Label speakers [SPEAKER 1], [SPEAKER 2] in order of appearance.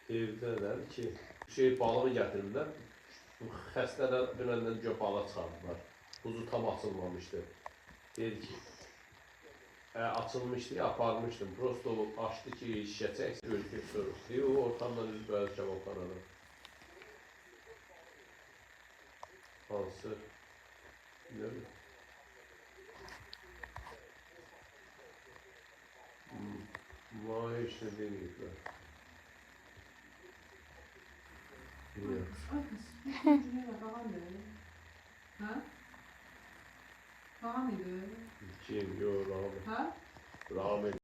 [SPEAKER 1] Evdələr ki, balığı gətiriblər. Xəstələr dünəndən görə balığa çıxardılar. Buzu tam açılmamışdı. Dedi ki, açılmışdı, aparmışdım. Prosto açdı ki, şişə çəksin, ölkü soruşdu. O ortamdan üz bəzi cavablarına. Hansı? Ne bileyim. Vay işte demeyipler. Bilmiyorum.
[SPEAKER 2] Ha? Tamam mıydı?
[SPEAKER 1] Kim? Yok, rahmet.
[SPEAKER 2] Ha?
[SPEAKER 1] Rahmet.